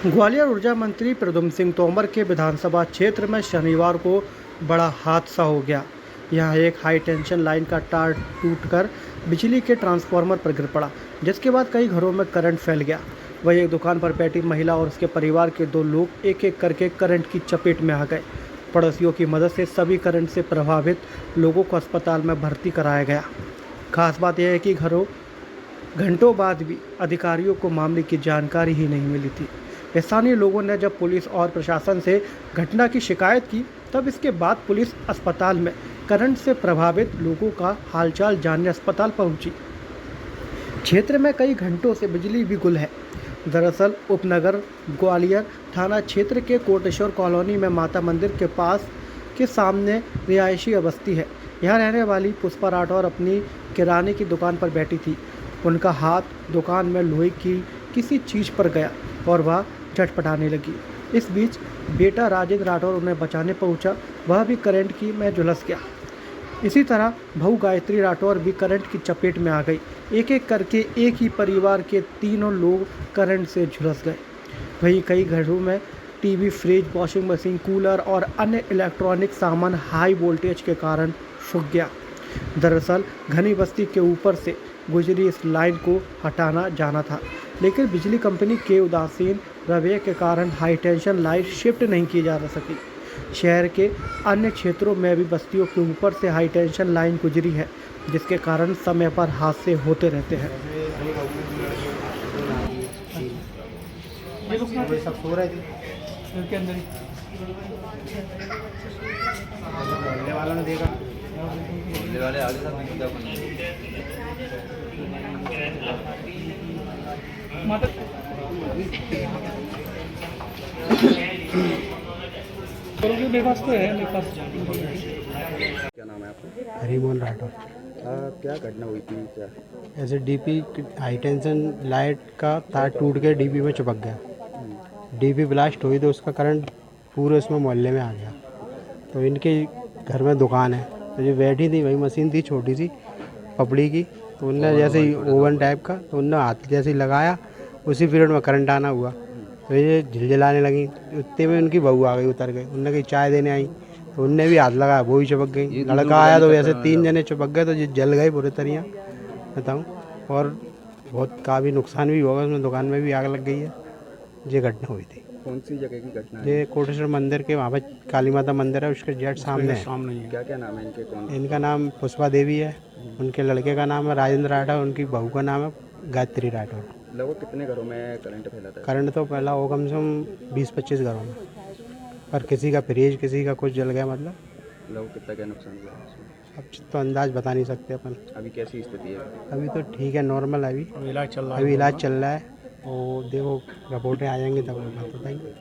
ग्वालियर ऊर्जा मंत्री प्रद्युम्न सिंह तोमर के विधानसभा क्षेत्र में शनिवार को बड़ा हादसा हो गया। यहां एक हाई टेंशन लाइन का तार टूटकर बिजली के ट्रांसफार्मर पर गिर पड़ा, जिसके बाद कई घरों में करंट फैल गया। वहीं एक दुकान पर बैठी महिला और उसके परिवार के 2 लोग एक एक करके करंट की चपेट में आ गए। पड़ोसियों की मदद से सभी करंट से प्रभावित लोगों को अस्पताल में भर्ती कराया गया। खास बात यह है कि घंटों बाद भी अधिकारियों को मामले की जानकारी ही नहीं मिली थी। स्थानीय लोगों ने जब पुलिस और प्रशासन से घटना की शिकायत की, तब इसके बाद पुलिस अस्पताल में करंट से प्रभावित लोगों का हालचाल जानने अस्पताल पहुंची। क्षेत्र में कई घंटों से बिजली भी गुल है। दरअसल उपनगर ग्वालियर थाना क्षेत्र के कोटेश्वर कॉलोनी में माता मंदिर के पास के सामने रिहायशी बस्ती है। यहाँ रहने वाली पुष्पा राठौर अपनी किराने की दुकान पर बैठी थी। उनका हाथ दुकान में लोहे की किसी चीज़ पर गया और वह झटपटाने लगी। इस बीच बेटा राजेंद्र राठौर उन्हें बचाने पहुंचा, वह भी करंट की में झुलस गया। इसी तरह बहू गायत्री राठौर भी करंट की चपेट में आ गई। एक एक करके एक ही परिवार के 3 लोग करंट से झुलस गए। वहीं कई घरों में TV, fridge, washing machine, cooler और अन्य इलेक्ट्रॉनिक सामान हाई वोल्टेज के कारण सूख गया। दरअसल घनी बस्ती के ऊपर से गुजरी इस लाइन को हटाना जाना था, लेकिन बिजली कंपनी के उदासीन रवैये के कारण हाई टेंशन लाइन शिफ्ट नहीं की जा सकी। शहर के अन्य क्षेत्रों में भी बस्तियों के ऊपर से हाई टेंशन लाइन गुजरी है, जिसके कारण समय पर हादसे होते रहते हैं। क्या नाम है आपका? हरिमोहन राठौर। क्या घटना हुई थी क्या? ऐसे डीपी हाई टेंशन लाइट का तार टूट के डीपी में चिपक गया। डीपी ब्लास्ट हुई तो उसका करंट पूरे उसमें मोहल्ले में आ गया। तो इनके घर में दुकान है, तो जो बैठी थी वही मशीन थी छोटी सी पपड़ी की, तो उनने जैसे ही ओवन टाइप का, तो उनने हाथ जैसे ही लगाया, उसी पीरियड में करंट आना हुआ। तो ये झिलझिलाने लगी। उतने में उनकी बहू आ गई, उतर गई। उनने कहीं चाय देने आई, तो उनने भी हाथ लगाया, वो ही चिपक गई। लड़का आया तो वैसे 3 जने चिपक गए, तो ये जल गए पूरे तरिया बताऊँ। और बहुत काफ़ी नुकसान भी होगा, उसमें दुकान में भी आग लग गई है। ये घटना हुई थी। कौन सी जगह की घटना है? ये कोटेश्वर मंदिर के वहाँ पर काली माता मंदिर है, उसके जस्ट सामने है। क्या क्या नाम है इनके? कौन? इनका नाम पुष्पा देवी है, उनके लड़के का नाम है राजेंद्र राठौर, उनकी बहू का नाम है गायत्री राठौर। लगभग कितने घरों में करंट फैला था? करंट तो पहला हो कम से कम 20-25 घरों में, पर किसी का फ्रिज, किसी का कुछ जल गया। मतलब लगभग कितना क्या नुकसान हुआ इसमें? अब तो अंदाज बता नहीं सकते अपन। अभी कैसी स्थिति है? अभी तो ठीक है, नॉर्मल है। अभी इलाज चल रहा है। और देखो रिपोर्टें आ जाएंगी तब बात बताएंगे।